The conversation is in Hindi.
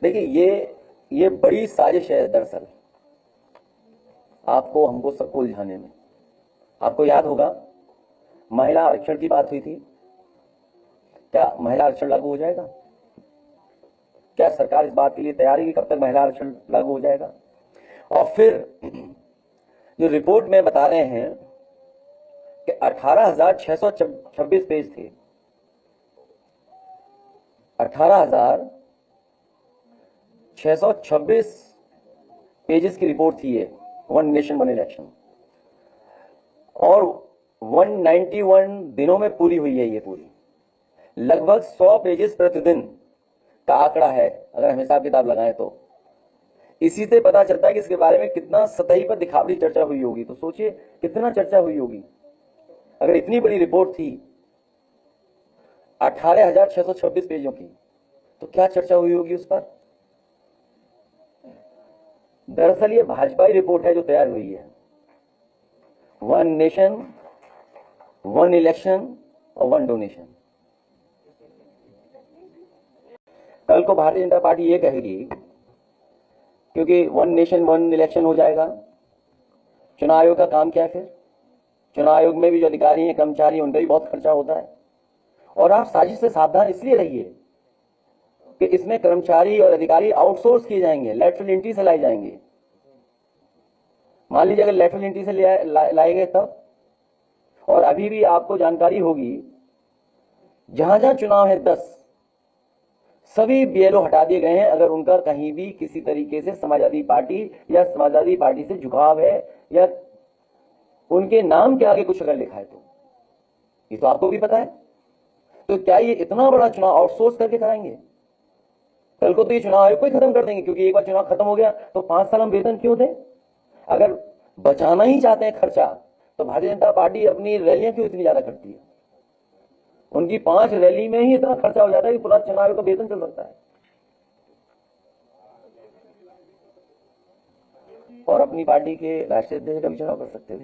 देखिए, ये बड़ी साजिश है दरअसल, आपको हमको सबको उलझाने में। आपको याद होगा महिला आरक्षण की बात हुई थी। क्या महिला आरक्षण लागू हो जाएगा? क्या सरकार इस बात के लिए तैयार है कि कब तक महिला आरक्षण लागू हो जाएगा? और फिर जो रिपोर्ट में बता रहे हैं कि 18,626 पेज थे, 18,626 पेजेस की रिपोर्ट थी ये, वन नेशन वन इलेक्शन, और 191 दिनों में पूरी हुई है ये पूरी। लगभग 100 पेजेस प्रतिदिन का आंकड़ा है अगर हम हिसाब किताब लगाएं तो। इसी से पता चलता है कि इसके बारे में कितना सतही पर दिखावटी चर्चा हुई होगी। तो सोचिए कितना चर्चा हुई होगी अगर इतनी बड़ी रिपोर्ट थी 18,626 पेजों की, तो क्या चर्चा हुई होगी उस पर। दरअसल ये भाजपाई रिपोर्ट है जो तैयार हुई है, वन नेशन वन इलेक्शन और वन डोनेशन। कल को भारतीय जनता पार्टी ये कहेगी क्योंकि वन नेशन वन इलेक्शन हो जाएगा, चुनाव आयोग का काम क्या है फिर? चुनाव आयोग में भी जो अधिकारी हैं, कर्मचारी, उनका भी बहुत खर्चा होता है। और आप साजिश से सावधान इसलिए रहिए कि इसमें कर्मचारी और अधिकारी आउटसोर्स किए जाएंगे, लैटरल एंट्री से लाए जाएंगे। मान लीजिए अगर लैटरल एंट्री से लाए गए तब, और अभी भी आपको जानकारी होगी जहां जहां चुनाव है 10 सभी बीएलओ हटा दिए गए हैं अगर उनका कहीं भी किसी तरीके से समाजवादी पार्टी या समाजवादी पार्टी से झुकाव है या उनके नाम के आगे कुछ अगर लिखा है तो। ये तो आपको भी पता है। तो क्या ये इतना बड़ा चुनाव आउटसोर्स करके कराएंगे? कल को तो ये चुनाव आयोग को ही खत्म कर देंगे, क्योंकि एक बार चुनाव खत्म हो गया तो 5 साल हम वेतन क्यों दें? अगर बचाना ही चाहते हैं खर्चा तो भारतीय जनता पार्टी अपनी रैलियां क्यों इतनी ज्यादा करती है? उनकी 5 रैली में ही इतना खर्चा हो जाता है कि पूरा चुनाव का वेतन चल सकता है। और अपनी पार्टी के राष्ट्रीय अध्यक्ष का भी चुनाव कर सकते थे।